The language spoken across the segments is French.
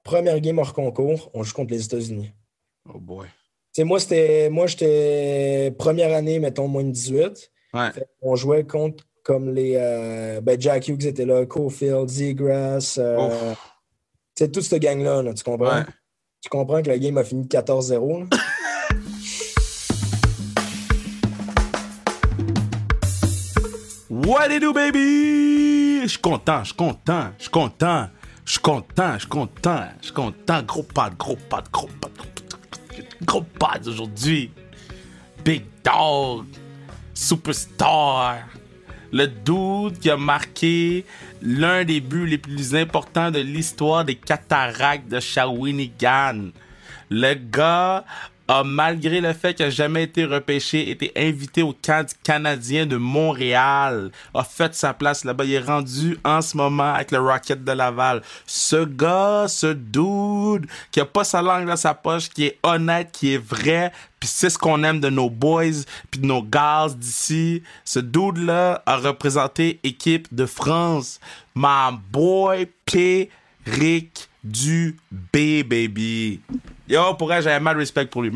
première game hors concours, on joue contre les États-Unis. Oh boy. Tu sais, moi, j'étais première année, mettons, moins de 18. Ouais. On jouait contre comme les Jack Hughes était là, Cofield, Zegras, Ouf. tu sais, toute cette gang-là, là, tu comprends? Ouais. Tu comprends que la game a fini 14-0. Là? What it do, baby? Je suis content. Gros pad aujourd'hui. Big Dog. Superstar. Le dude qui a marqué l'un des buts les plus importants de l'histoire des Cataractes de Shawinigan. Le gars a, malgré le fait qu'il n'a jamais été repêché, été invité au camp du Canadien de Montréal, a fait sa place là-bas. Il est rendu en ce moment avec le Rocket de Laval. Ce gars, ce dude, qui a pas sa langue dans sa poche, qui est honnête, qui est vrai, puis c'est ce qu'on aime de nos boys, puis de nos gars d'ici. Ce dude-là a représenté équipe de France. My boy Péric Dubé, baby. Yo, pour elle, j'avais mal respect pour lui.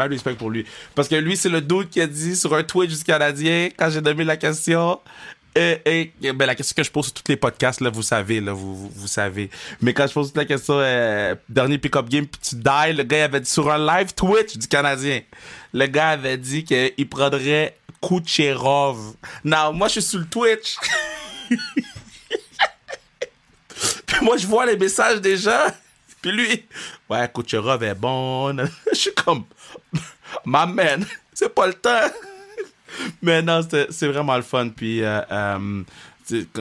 Parce que lui, c'est le dude qui a dit sur un Twitch du Canadien, quand j'ai donné la question, la question que je pose sur tous les podcasts, là, vous savez, vous savez. Mais quand je pose toute la question, dernier pick-up game, puis tu die, le gars, il avait dit sur un live Twitch du Canadien, le gars avait dit qu'il prendrait Kucherov. Non, moi, je suis sur le Twitch. Puis moi, je vois les messages des gens. Puis lui, ouais, Kucherov est bon. Je suis comme, my man, c'est pas le temps. Mais non, c'est vraiment le fun. Puis,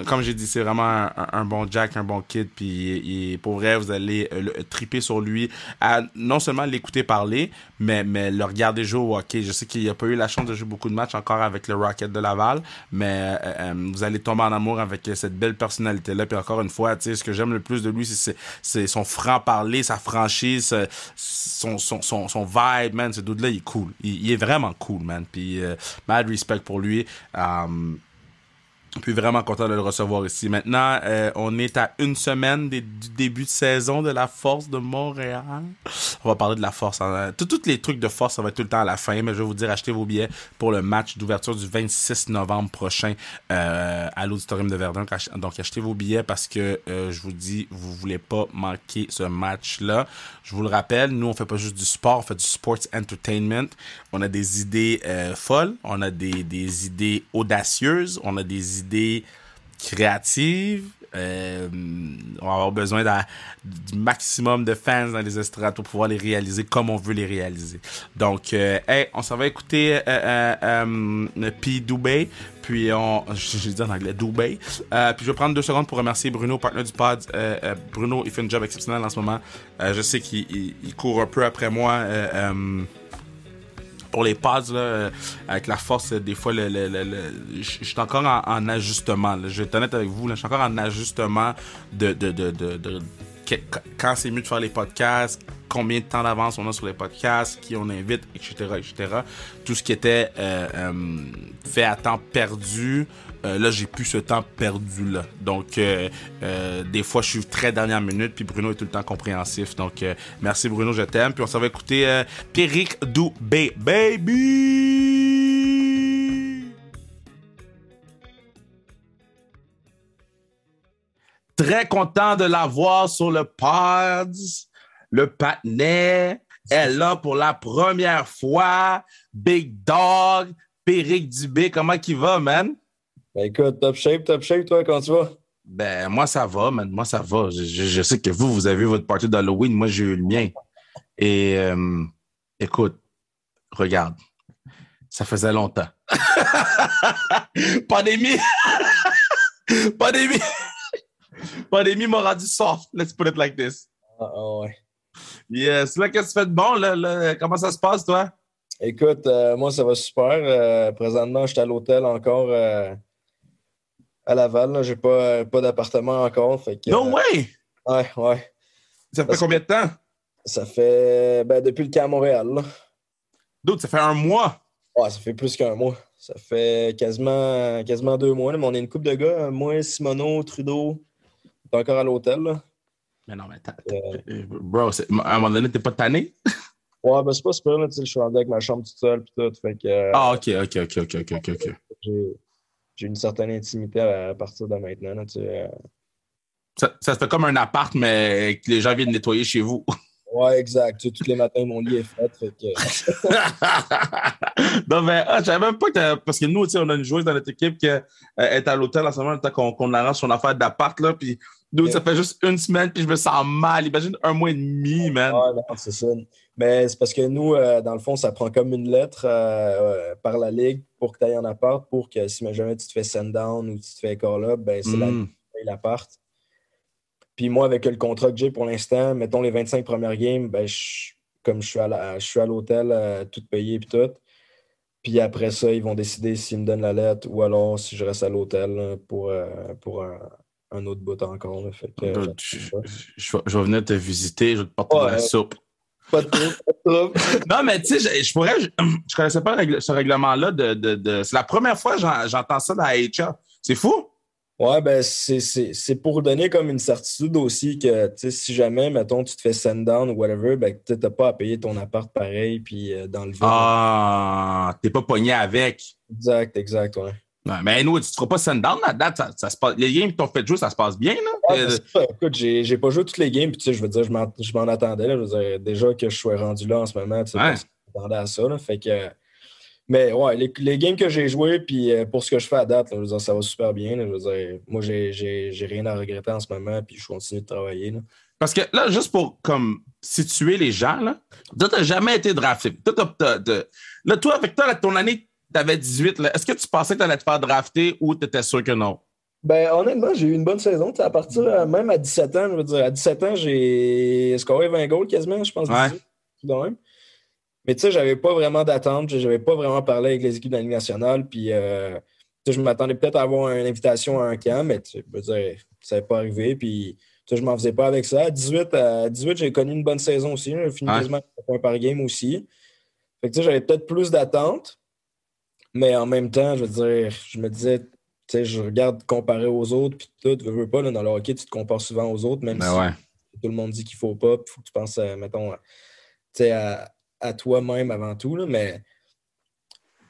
comme j'ai dit, c'est vraiment un bon Jack, un bon kid. Puis, pour vrai, vous allez triper sur lui. Non seulement l'écouter parler, mais le regarder jouer au hockey. Je sais qu'il n'a pas eu la chance de jouer beaucoup de matchs encore avec le Rocket de Laval, mais vous allez tomber en amour avec cette belle personnalité-là. Puis encore une fois, tu sais, ce que j'aime le plus de lui, c'est son franc-parler, sa franchise, son vibe, man. Ce dude-là, il est cool. Il est vraiment cool, man. Puis, mad respect pour lui. Puis vraiment content de le recevoir ici. Maintenant, on est à une semaine du début de saison de la Force de Montréal. On va parler de la Force. Hein. Tous les trucs de Force, ça va être tout le temps à la fin, mais je vais vous dire, achetez vos billets pour le match d'ouverture du 26 novembre prochain à l'Auditorium de Verdun. Donc, achetez vos billets parce que, je vous dis, vous voulez pas manquer ce match-là. Je vous le rappelle, nous, on fait pas juste du sport, on fait du sports entertainment. On a des idées folles, on a des idées audacieuses, on a des idées créatives. On va avoir besoin du maximum de fans dans les estrades pour pouvoir les réaliser comme on veut les réaliser. Donc, on s'en va écouter P. Dubé. Puis, je dis en anglais, Dubé. Puis, je vais prendre 2 secondes pour remercier Bruno, partenaire du pod. Bruno, il fait un job exceptionnel en ce moment. Je sais qu'il court un peu après moi. Pour les pods, là, avec la force, des fois, je suis encore en ajustement. Là. Je vais être honnête avec vous, je suis encore en ajustement quand c'est mieux de faire les podcasts, combien de temps d'avance on a sur les podcasts, qui on invite, etc. Tout ce qui était fait à temps perdu, là, j'ai plus ce temps perdu-là. Donc, des fois, je suis très dernière minute, puis Bruno est tout le temps compréhensif. Donc, merci Bruno, je t'aime. Puis on s'en va écouter Péric Dubé, baby! Très content de l'avoir sur le pod. Le patinet est là pour la première fois. Big Dog, Péric Dubé, comment qu'il va, man? Ben écoute, top shape, toi, comment tu vas? Ben, moi, ça va, man. Moi, ça va. Je sais que vous avez votre party d'Halloween. Moi, j'ai eu le mien. Et, écoute, regarde. Ça faisait longtemps. Pandémie. Pandémie m'a rendu soft. Let's put it like this. Ouais. Yes. Là, qu'est-ce que tu fais de bon, là? Comment ça se passe, toi? Écoute, moi, ça va super. Présentement, je suis à l'hôtel encore à Laval. Là. J'ai pas d'appartement encore. Fait que, No way! Ouais. Ça fait combien de temps? Ça fait depuis le camp à Montréal. Là. D'autres, ça fait 1 mois. Ouais, ça fait plus qu'1 mois. Ça fait quasiment 2 mois. Là, mais on est une couple de gars. Moi, Simoneau, Trudeau, on est encore à l'hôtel. Là. Mais non, mais Euh, bro, à un moment donné, t'es pas tanné? ouais, ben c'est pas super, là, tu sais, je suis rendu avec ma chambre toute seule pis tout, fait que Ah, ok. j'ai j'ai une certaine intimité à partir de maintenant, là, tu sais. Ça se fait comme un appart, mais que les gens viennent nettoyer chez vous. Ouais, exact. Tu sais, tous les matins, mon lit est fait que... Non, mais je savais même pas que parce que nous, tu sais, on a une joueuse dans notre équipe qui est à l'hôtel en ce moment, le temps qu'on arrange son affaire d'appart, là, puis nous, ça fait juste une semaine, puis je me sens mal. Imagine un mois et demi, man. Ah, non, c'est ça. Mais c'est parce que nous, dans le fond, ça prend comme une lettre par la Ligue pour que tu ailles en appart, pour que si jamais tu te fais send down ou tu te fais call up, ben c'est la Ligue Hmm. qui paye l'appart. Puis moi, avec le contrat que j'ai pour l'instant, mettons les 25 premières games, ben comme je suis à l'hôtel, tout payé puis tout. Puis après ça, ils vont décider s'ils me donnent la lettre ou alors si je reste à l'hôtel là, pour un autre bout encore, là. Fait que Dude, j'attends ça. je vais venir te visiter, je vais te porter de la Ouais, soupe. pas de trouble, pas de trouble. Non, mais tu sais, je pourrais, je connaissais pas ce règlement-là c'est la première fois que j'entends ça dans la HR. C'est fou? Ouais, ben c'est pour donner comme une certitude aussi que tu sais, si jamais, mettons, tu te fais send down ou whatever, ben tu n'as pas à payer ton appart pareil, puis dans le vide. Ah, t'es pas pogné avec. Exact, exact, ouais. Ouais, mais nous, tu te feras pas send down la date, ça se passe, les games qui t'ont fait jouer, ça se passe bien, Ouais, là. ben, c'est ça. Écoute, j'ai pas joué toutes les games, puis tu sais, je veux dire, je m'en attendais, là. Je veux dire, déjà que je sois rendu là en ce moment, tu sais, Ouais. personne s'attendait à ça, là. Fait que, mais ouais, les games que j'ai joués, puis pour ce que je fais à date, là, je veux dire, ça va super bien, là. Je veux dire, moi, j'ai rien à regretter en ce moment, puis je continue de travailler, là. Parce que là, juste pour comme situer les gens, là, toi, t'as jamais été drafté. Toi, là, toi, avec toi, là, ton année, t'avais 18, là, est-ce que tu pensais que t'allais te faire drafter ou t'étais sûr que non? Ben, honnêtement, j'ai eu une bonne saison. Tu sais, à partir, même à 17 ans, je veux dire, à 17 ans, j'ai scoré 20 goals quasiment, je pense Ouais. 18 quand même. Mais tu sais, j'avais pas vraiment d'attente. J'avais pas vraiment parlé avec les équipes de la Ligue nationale. Puis, tu sais, je m'attendais peut-être à avoir une invitation à un camp, mais tu sais, je veux dire, ça n'est pas arrivé. Puis, tu sais, je m'en faisais pas avec ça. À 18, j'ai connu une bonne saison aussi. J'ai fini Ouais. quasiment à 1 point par game aussi. Fait que, tu sais, j'avais peut-être plus d'attente. Mais en même temps, je veux dire, je me disais, tu sais, je regarde comparé aux autres, puis tout, veux pas, là, dans le hockey, tu te compares souvent aux autres, même Ben si ouais. tout le monde dit qu'il faut pas, puis il faut que tu penses, mettons, tu sais, à toi-même avant tout, là, mais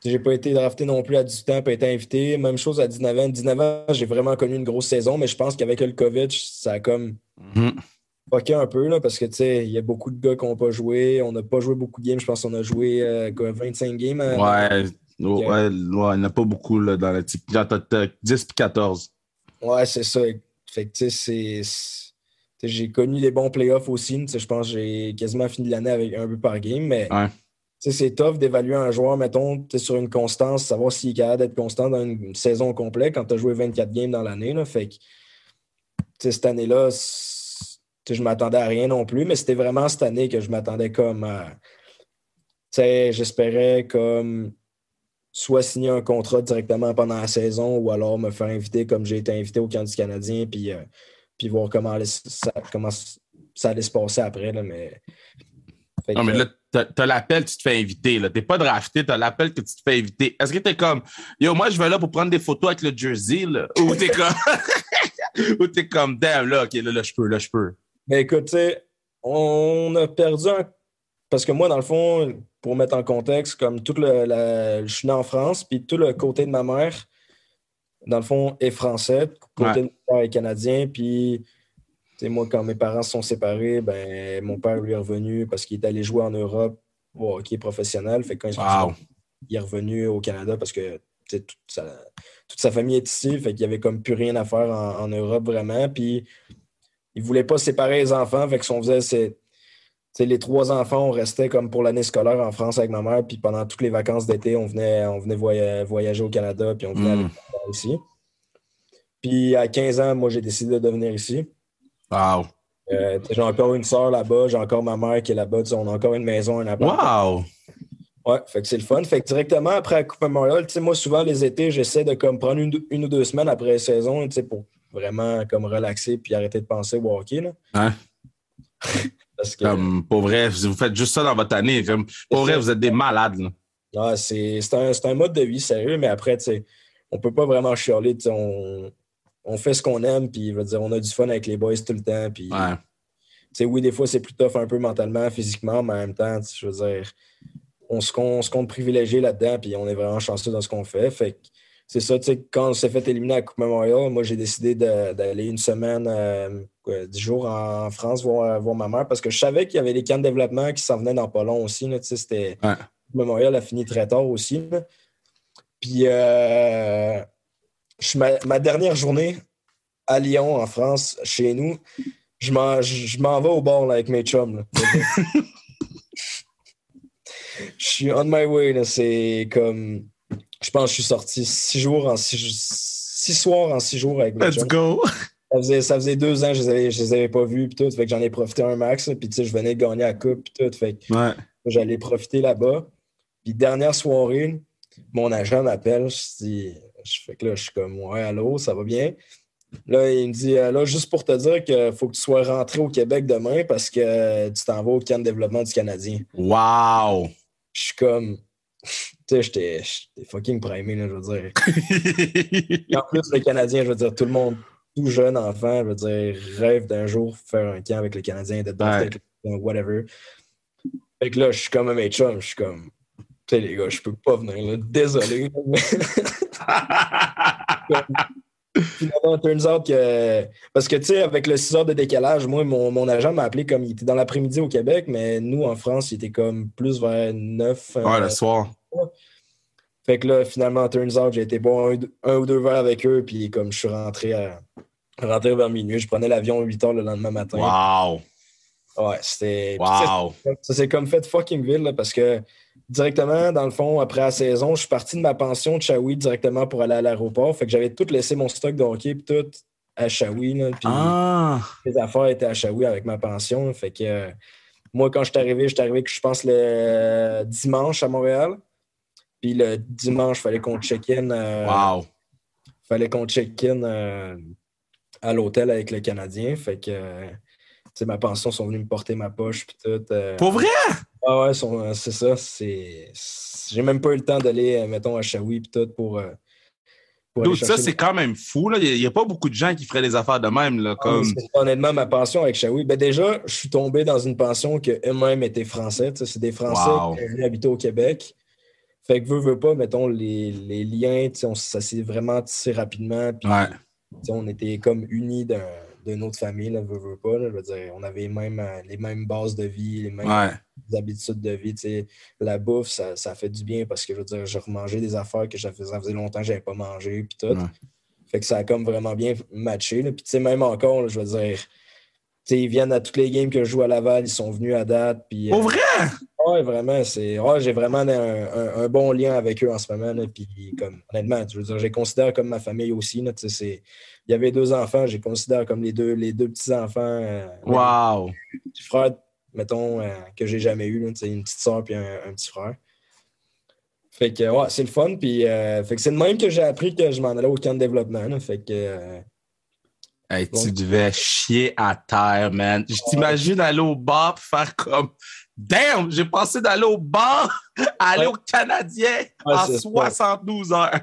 tu sais, j'ai pas été drafté non plus à 18 ans, pas été invité. Même chose à 19 ans. 19 ans, j'ai vraiment connu une grosse saison, mais je pense qu'avec le COVID, ça a comme Mhm. fucké un peu, là, parce que, tu sais, il y a beaucoup de gars qui n'ont pas joué. On n'a pas joué beaucoup de games. Je pense qu'on a joué quoi, 25 games. Ouais. Que- Ouais, il n'y en a pas beaucoup là, dans la type. Genre, t'as 10 puis 14. Ouais, c'est ça. Fait que, tu sais, tu sais, j'ai connu des bons playoffs aussi. Tu sais, je pense que j'ai quasiment fini l'année avec un but par game, mais Ouais. tu sais, c'est tough d'évaluer un joueur, mettons, tu sais, sur une constance, savoir s'il est capable d'être constant dans une saison complète quand tu as joué 24 games dans l'année, là. Fait que, tu sais, cette année-là, tu sais, je m'attendais à rien non plus, mais c'était vraiment cette année que je m'attendais comme tu sais, j'espérais comme soit signer un contrat directement pendant la saison ou alors me faire inviter comme j'ai été invité au camp du Canadien, puis voir comment ça allait se passer après. Là, mais, fait Non, mais que, là, t'as l'appel, tu te fais inviter. Là. T'es pas drafté, t'as l'appel que tu te fais inviter. Est-ce que t'es comme, yo, moi, je vais là pour prendre des photos avec le jersey, là? Ou t'es comme, ou t'es comme, damn, là, OK, là, là, je peux. ben, écoute, tu sais, on a perdu parce que moi, dans le fond, pour mettre en contexte, comme je suis né en France, puis tout le côté de ma mère, dans le fond, est français, le Ouais. côté de mon père est canadien, puis tu sais, moi, quand mes parents se sont séparés, ben, mon père, lui, est revenu parce qu'il est allé jouer en Europe au hockey professionnel. Fait que quand ils se sont séparés, Wow. il est revenu au Canada parce que tu sais, toute sa famille est ici. Fait qu'il n'y avait comme plus rien à faire en Europe vraiment. Puis il ne voulait pas séparer les enfants. Fait que ce qu'on faisait, c'est tu sais, les trois enfants, on restait comme pour l'année scolaire en France avec ma mère. Puis pendant toutes les vacances d'été, on venait voyager au Canada. Puis on venait avec Hmm. ma mère ici. Puis à 15 ans, moi, j'ai décidé de venir ici. Wow. J'ai encore une sœur là-bas, j'ai encore ma mère qui est là-bas. On a encore une maison, un appart. Wow. Ouais, fait que c'est le fun. Fait que directement après la Coupe Memorial, moi, souvent, les étés, j'essaie de comme prendre une ou deux semaines après la saison, pour vraiment comme relaxer puis arrêter de penser au hockey. Là, Hein? parce que Comme, pour vrai, vous faites juste ça dans votre année. Comme, c'est pour vrai, ça. vous êtes des malades, là. C'est un mode de vie sérieux, mais après, on peut pas vraiment chialer. On fait ce qu'on aime, puis je veux dire, on a du fun avec les boys tout le temps. Puis Ouais. sais, oui, des fois, c'est plus tough un peu mentalement, physiquement, mais en même temps, je veux dire, on se compte privilégié là-dedans, puis on est vraiment chanceux dans ce qu'on fait. Fait que c'est ça, tu sais, quand on s'est fait éliminer à la Coupe Memorial, moi, j'ai décidé d'aller une semaine, 10 jours en France voir ma mère, parce que je savais qu'il y avait des camps de développement qui s'en venaient dans pas long aussi. Là, tu sais, c'était... Ouais. Memorial a fini très tard aussi. Là. Puis, ma dernière journée à Lyon, en France, chez nous, je m'en vais au bord là, avec mes chums. Là. Je suis on my way. Là. C'est comme... Je pense que je suis sorti 6 soirs en 6 jours avec mes Let's chums. go! Ça faisait 2 ans que je les avais pas vus, puis tout. Fait que j'en ai profité un max. Puis, tu sais, je venais de gagner la coupe, puis tout. Fait que Ouais. j'allais profiter là-bas. Puis, dernière soirée, mon agent m'appelle. Fait que là, je suis comme, ouais, allô, ça va bien? Là, il me dit, là, juste pour te dire qu'il faut que tu sois rentré au Québec demain parce que tu t'en vas au camp de développement du Canadien. Wow! Je suis comme, tu sais, j'étais fucking primé, là, je veux dire. Et en plus, le Canadien, je veux dire, tout le monde, tout jeune enfant, je veux dire, rêve d'un jour faire un camp avec le Canadien, d'être drafté avec le Canadien, whatever. Fait que là, je suis comme à mes chums, je suis comme, tu sais, les gars, je peux pas venir, là, désolé. Finalement, turns out que. Parce que, tu sais, avec le 6 heures de décalage, moi, mon agent m'a appelé comme il était dans l'après-midi au Québec, mais nous, en France, il était comme plus vers 9. Ouais, le soir. Fait que là, finalement, turns out, j'ai été boire un ou deux verres avec eux, puis comme je suis rentré vers minuit, je prenais l'avion à 8 heures le lendemain matin. Wow! Ouais, c'était. Wow! Ça s'est comme fait fucking vite, là, parce que directement, dans le fond, après la saison, je suis parti de ma pension de Shawi directement pour aller à l'aéroport. Fait que j'avais tout laissé mon stock de hockey puis tout à Shawi. Puis les affaires étaient à Shawi avec ma pension. Là, fait que moi, quand je suis arrivé, je pense, le dimanche à Montréal. Puis le dimanche, il fallait qu'on check-in. Wow! Fallait qu'on check-in à l'hôtel avec le Canadien. Fait que ma pension sont venus me porter ma poche puis tout. Pour vrai? Ah ouais, c'est ça. J'ai même pas eu le temps d'aller, mettons, à Shawi et tout pour aller chercher. Ça, c'est quand même fou. Là. Il n'y a pas beaucoup de gens qui feraient des affaires de même. Là, comme... Honnêtement, ma pension avec Shawi, ben déjà, je suis tombé dans une pension que eux-mêmes étaient français. C'est des Français qui venaient habiter au Québec. Fait que veux pas, mettons, les liens, ça s'est vraiment tissé rapidement. Puis, on était comme unis d'une autre famille, là, veux pas. Là, je veux dire, on avait les mêmes bases de vie, les mêmes habitudes de vie. T'sais. La bouffe, ça fait du bien parce que je veux dire, je remangeais des affaires que ça faisait longtemps que je n'avais pas mangé. Puis tout. Fait que ça a comme vraiment bien matché. Là. Puis même encore, là, je veux dire, ils viennent à toutes les games que je joue à Laval, ils sont venus à date. Puis, vrai? Oui, vraiment. J'ai vraiment un bon lien avec eux en ce moment. Là, puis, comme, honnêtement, je veux dire, je les considère comme ma famille aussi. Là, il y avait 2 enfants, je les considère comme les deux petits-enfants. Wow! Petit frère, mettons, que j'ai jamais eu. Là, une petite soeur puis un petit frère. Fait que, ouais, c'est le fun. Puis, fait que c'est de même que j'ai appris que je m'en allais au camp de développement. Là, fait que. Hey, tu devais chier à terre, man. Je t'imagine aller au bar et faire comme damn, j'ai pensé d'aller au bar à aller au Canadien en 72 heures.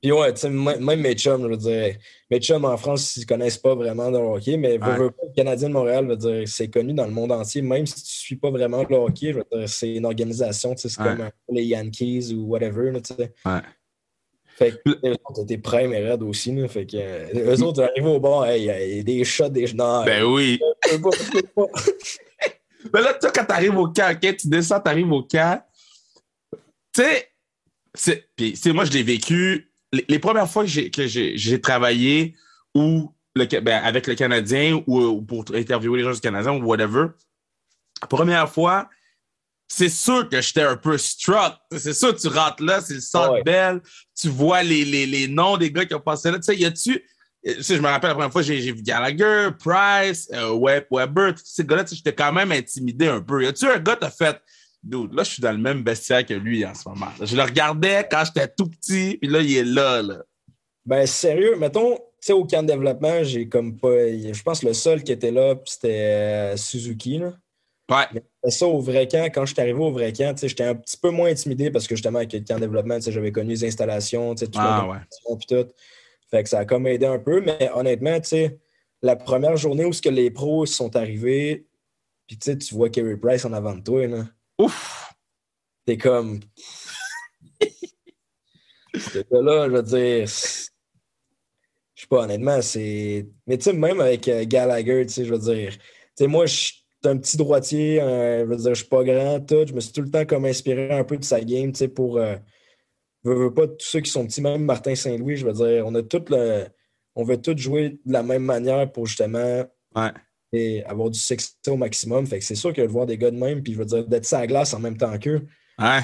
Puis ouais, tu sais, même mes chums, je veux dire, mes chums en France, ils ne connaissent pas vraiment le hockey, mais le Canadien de Montréal, je veux dire, c'est connu dans le monde entier, même si tu ne suis pas vraiment le hockey, je veux dire, c'est une organisation, tu sais, c'est comme les Yankees ou whatever, tu sais. Fait que eux autres étaient prêts et raides aussi. Là, fait que eux autres arrivent au bar, il y a des shots, des genoux. Ben oui. Mais là, toi, quand t'arrives au camp, okay, tu descends, t'arrives au camp. Tu sais, moi, je l'ai vécu. Les premières fois que j'ai travaillé avec le Canadien ou pour interviewer les gens du Canadien ou whatever, la première fois, c'est sûr que j'étais un peu struck. C'est sûr que tu rentres là, c'est le centre belle, tu vois les noms des gars qui ont passé là. Tu sais, je me rappelle la première fois, j'ai vu Gallagher, Price, Weber, tous ces gars-là, j'étais quand même intimidé un peu. Y a-tu un gars qui t'a fait, dude, là, je suis dans le même vestiaire que lui en ce moment. Je le regardais quand j'étais tout petit, puis là, il est là. Ben, sérieux, mettons, tu sais, au camp de développement, j'ai comme pas. Je pense que le seul qui était là, c'était Suzuki, là. Ouais. Mais ça, au vrai camp, quand je suis arrivé au vrai camp, j'étais un petit peu moins intimidé parce que justement, avec le camp de développement, j'avais connu les installations, tout puis tout. Fait que ça a comme aidé un peu. Mais honnêtement, la première journée où les pros sont arrivés, Puis tu vois Carey Price en avant de toi, là. Ouf! T'es comme... Ce gars-là, je veux dire... Je sais pas, honnêtement, c'est... Mais tu sais, même avec Gallagher, tu sais, je veux dire... Tu sais, moi, je suis un petit droitier, je veux dire, je suis pas grand, tout. Je me suis tout le temps comme inspiré un peu de sa game, tu sais, pour... veux pas tous ceux qui sont petits, même Martin Saint-Louis, je veux dire, on veut tous jouer de la même manière pour justement Ouais. et avoir du succès au maximum. Fait que c'est sûr que de voir des gars de même, puis je veux dire, d'être sur la glace en même temps qu'eux, Ouais.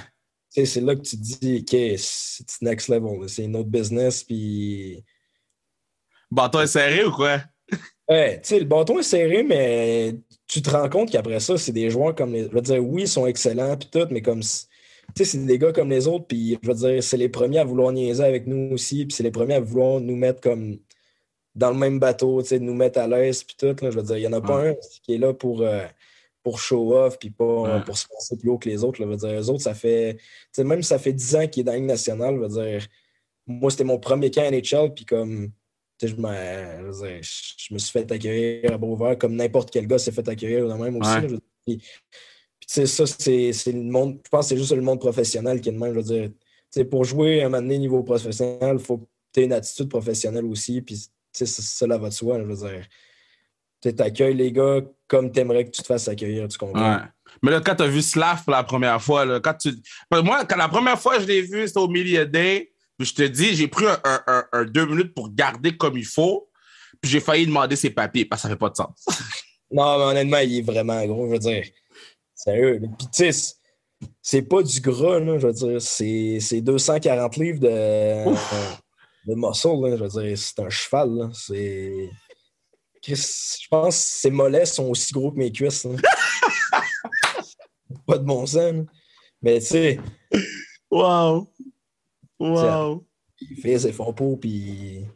c'est là que tu te dis, OK, c'est next level, là. C'est une autre business, puis... Bâton est serré ou quoi? Ouais, tu sais, le bâton est serré, mais tu te rends compte qu'après ça, c'est des joueurs comme les... Je veux dire, oui, ils sont excellents, puis tout, mais comme... Tu sais, c'est des gars comme les autres, puis je veux dire, c'est les premiers à vouloir niaiser avec nous aussi, puis c'est les premiers à vouloir nous mettre comme dans le même bateau, tu sais, nous mettre à l'aise, puis tout, là. Je veux dire, il n'y en a pas Ouais. un qui est là pour show off, puis pas Ouais. pour se passer plus haut que les autres, là. Je veux dire, eux autres, ça fait... Tu sais, même si ça fait 10 ans qu'il est dans la Ligue nationale, je veux dire, moi, c'était mon premier camp NHL, puis comme... Tu sais, je me suis fait accueillir à Beauvoir comme n'importe quel gars s'est fait accueillir de même aussi, Ouais. là. Puis, tu sais, ça, c'est le monde. Je pense que c'est juste le monde professionnel qui est de même. Je veux dire, tu sais, pour jouer à un moment donné niveau professionnel, il faut que tu aies une attitude professionnelle aussi. Puis, tu sais, ça là va de soi. Là, je veux dire, tu accueilles les gars comme tu aimerais que tu te fasses accueillir. Tu comprends? Ouais. Mais là, quand tu as vu Slav pour la première fois, là, moi, quand la première fois que je l'ai vu, c'était au Media Day. Puis je te dis, j'ai pris un 2 minutes pour garder comme il faut. Puis j'ai failli demander ses papiers parce que ça fait pas de sens. Non, mais honnêtement, il est vraiment gros. Je veux dire, sérieux. Puis, tu sais, c'est pas du gras, là, je veux dire. C'est 240 livres Ouf! de muscle, là. Je veux dire, c'est un cheval, là. Je pense que ses mollets sont aussi gros que mes cuisses, là. Pas de bon sens, là. Mais tu sais, Wow! tu sais, Wow! il fait ses fonds pour, puis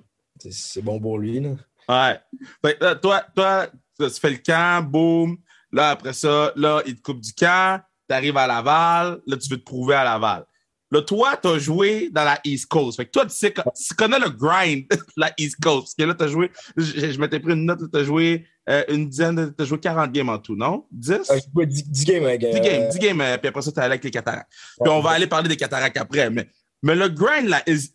c'est bon pour lui, là. Ouais. Fait que là, toi, tu fais le camp, boum. Là, après ça, là, il te coupe du camp. Tu arrives à Laval. Là, tu veux te prouver à Laval. Là, toi, tu as joué dans la East Coast. Fait que toi, tu connais le grind de la East Coast. Parce que là, tu as joué, je m'étais pris une note, tu as joué une dizaine, tu as joué 40 games en tout, non? 10? J'ai joué 10 games avec. 10 games, puis après ça, tu es allé avec les cataractes. Puis Ouais, on va aller parler des cataractes après. Mais le grind,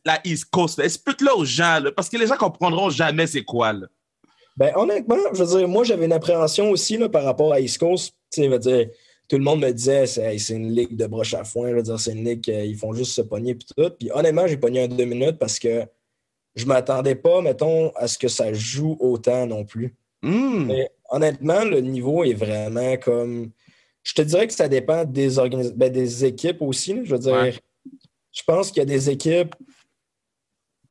la East Coast, là, explique-le aux gens, là, parce que les gens comprendront jamais c'est quoi. Là. ben, honnêtement, je veux dire, moi, j'avais une appréhension aussi là, par rapport à East Coast. Tu sais, je veux dire, tout le monde me disait, c'est une ligue de broche à foin. Je veux dire, c'est une ligue qu'ils font juste se pogner, puis tout. Puis honnêtement, j'ai pogné un 2 minutes parce que je m'attendais pas, mettons, à ce que ça joue autant non plus. Hmm. Mais honnêtement, le niveau est vraiment comme. Je te dirais que ça dépend des équipes aussi, là. Je veux Ouais. dire, je pense qu'il y a des équipes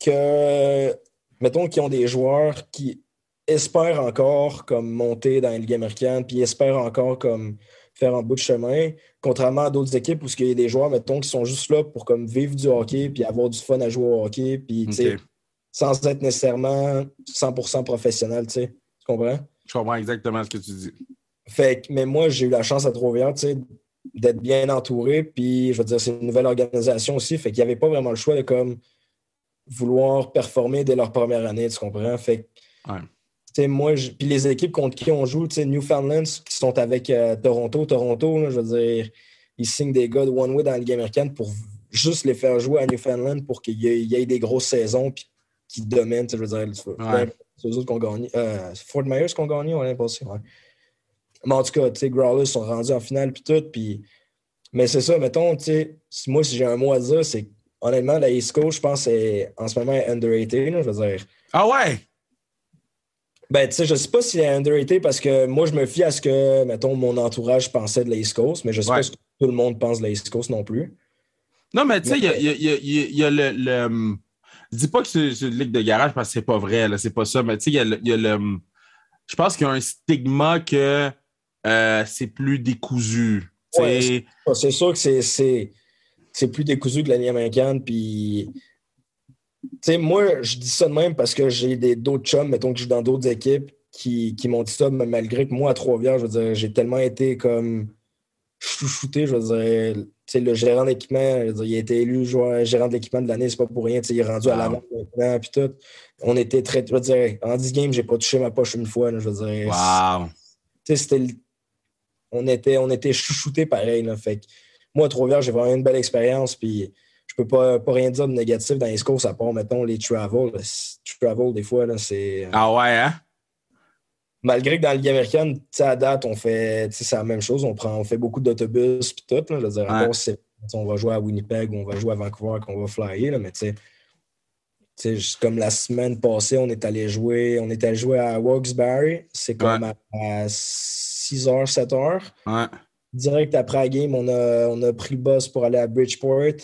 que, mettons, qui ont des joueurs qui espèrent encore comme monter dans la Ligue américaine, puis espèrent encore comme faire un bout de chemin, contrairement à d'autres équipes où il y a des joueurs, mettons, qui sont juste là pour comme vivre du hockey, puis avoir du fun à jouer au hockey, puis, tu sais, OK. sans être nécessairement 100% professionnel, tu sais. Tu comprends? Je comprends exactement ce que tu dis. Fait que, mais moi, j'ai eu la chance à Trois-Rivières, tu sais, d'être bien entouré, puis je veux dire, c'est une nouvelle organisation aussi, fait qu'il n'y avait pas vraiment le choix de comme vouloir performer dès leur première année, tu comprends? Fait que, Ouais. tu sais, moi, puis les équipes contre qui on joue, tu sais, Newfoundland, qui sont avec Toronto, là, je veux dire, ils signent des gars de one-way dans la Ligue américaine pour juste les faire jouer à Newfoundland pour qu'il y ait des grosses saisons, puis qu'ils dominent, tu sais, je veux dire, Ouais. c'est eux autres qui ont gagné. Fort Myers qui ont gagné, on l'a passé, ouais. Mais en tout cas, tu sais, Growlers sont rendus en finale, puis tout, puis... Mais c'est ça, mettons, tu sais, moi, si j'ai un mot à dire, c'est honnêtement, la East Coast, je pense, c'est en ce moment underrated, là, je veux dire. Ah ouais? Ben, tu sais, je sais pas si c'est underrated parce que moi, je me fie à ce que, mettons, mon entourage pensait de la East Coast, mais je sais Ouais. pas ce que tout le monde pense de la East Coast non plus. Non, mais tu sais, Mais, il y a le. Je dis pas que c'est une ligue de garage parce que c'est pas vrai, là, c'est pas ça, mais tu sais, il y a le. Je pense qu'il y a un stigma que c'est plus décousu. Tu ouais, sais. c'est sûr que c'est plus décousu que la Ligue américaine, puis... Tu sais, moi, je dis ça de même parce que j'ai d'autres chums, mettons que je suis dans d'autres équipes, qui m'ont dit ça, mais malgré que moi, à Trois-Rivières, je veux dire, j'ai tellement été comme chouchouté, je veux dire, tu sais, le gérant d'équipement, je veux dire, il a été élu gérant de l'équipement de l'année, c'est pas pour rien, tu sais, il est rendu à Wow. l'avant maintenant, puis tout. On était très, je veux dire, en 10 games, j'ai pas touché ma poche une fois, là, je veux dire, Wow. tu sais, c'était on était chouchoutés pareil. Là. Fait que moi, à Trois-Rivières, j'ai vraiment une belle expérience. Puis je peux pas rien dire de négatif dans les scores, à part, mettons, les travel. Travel, des fois, là, c'est. Ah ouais, hein? Malgré que dans la Ligue américaine, à date, c'est la même chose. On fait beaucoup d'autobus puis tout. Là, je veux dire, à part on va jouer à Winnipeg ou on va jouer à Vancouver qu'on va flyer, là, mais tu sais, comme la semaine passée, on est allé jouer à Wilkes-Barre. C'est comme à 6h, 7h. Ouais. Direct après la game, on a pris le bus pour aller à Bridgeport,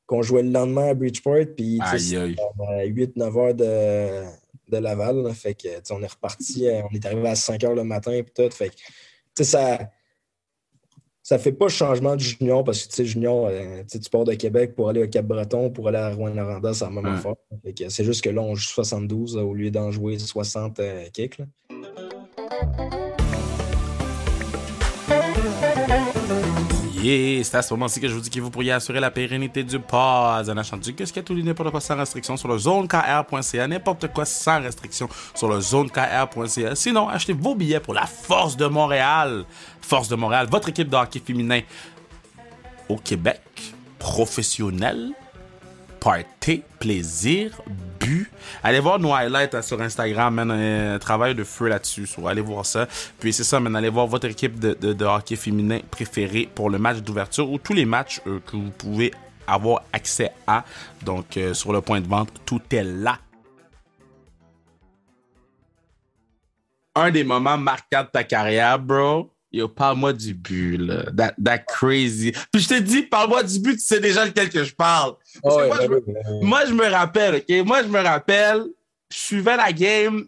qu'on jouait le lendemain à Bridgeport. Puis, c'était à 8-9 heures de Laval. Là, fait que, on est reparti. On est arrivé à 5 heures le matin. Puis tout. Fait que, ça fait pas changement du junior parce que, junior, tu pars de Québec pour aller au Cap-Breton, pour aller à Rouyn-Noranda, c'est la même affaire. Fait que c'est juste que là, on joue 72 au lieu d'en jouer 60 kicks. Là. Yeah, c'est à ce moment-ci que je vous dis que vous pourriez assurer la pérennité du pod en achetant du qu'est-ce qu'il y a tout les n'importe quoi sans restriction sur le zonekr.ca, n'importe quoi sans restriction sur le zonekr.ca. Sinon, achetez vos billets pour la Force de Montréal. Force de Montréal, votre équipe de hockey féminin au Québec, professionnelle, party, plaisir, but. Allez voir nos highlights sur Instagram, un travail de feu là-dessus. Allez voir ça. Puis c'est ça, allez voir votre équipe de hockey féminin préférée pour le match d'ouverture ou tous les matchs que vous pouvez avoir accès à. Donc, sur le point de vente, tout est là. Un des moments marquants de ta carrière, bro. Yo, parle-moi du but, là. That crazy. Puis je te dis, parle-moi du but, tu sais déjà lequel que je parle. Moi, je me rappelle, OK? Moi, je me rappelle, je suivais la game.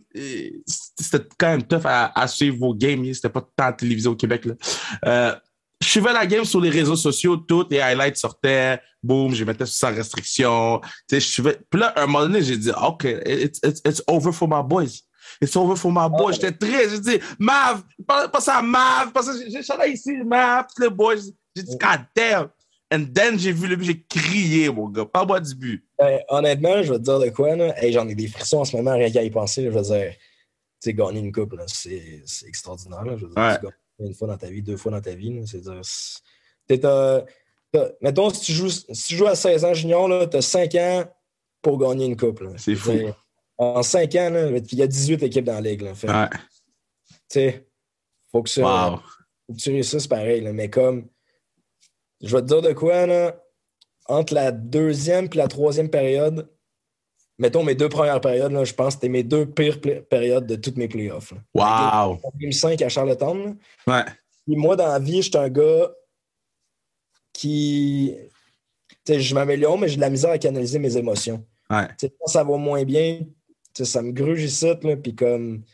C'était quand même tough à suivre vos games. C'était pas tant télévisé au Québec, là. Je suivais la game sur les réseaux sociaux, toutes les highlights sortaient. Boum, je mettais sans restriction. Tu sais, je suivais. Puis là, à un moment donné, j'ai dit, OK, it's over for my boys. It's over for my boy. J'étais triste. J'ai dit, Mav, passe à Mav. J'ai chanté ici, Mav, tous les boys. J'ai dit, God damn. And then, j'ai vu le but, j'ai crié, mon gars. Parle-moi du but. Honnêtement, je vais te dire de quoi, là. Hey, j'en ai des frissons en ce moment, rien qu'à y penser. Là, je veux dire, tu sais, gagner une coupe, là, c'est extraordinaire. Là. Je veux dire, tu gagnes une fois dans ta vie, 2 fois dans ta vie. Là, c'est-à-dire, mettons, si tu joues à 16 ans junior, tu as 5 ans pour gagner une coupe. Là. C'est fou. En 5 ans, il y a 18 équipes dans la ligue. Là, tu sais, faut que tu réussisses pareil. Là, mais comme, je vais te dire de quoi, là, entre la 2e et la 3e période, mettons mes 2 premières périodes, là, je pense que c'était mes 2 pires périodes de toutes mes playoffs. Là. Wow! Game 5 à Charlottetown. Ouais. Et moi, dans la vie, je suis un gars qui... je m'améliore, mais j'ai de la misère à canaliser mes émotions. Ouais. Quand ça va moins bien, ça me gruge ici, puis comme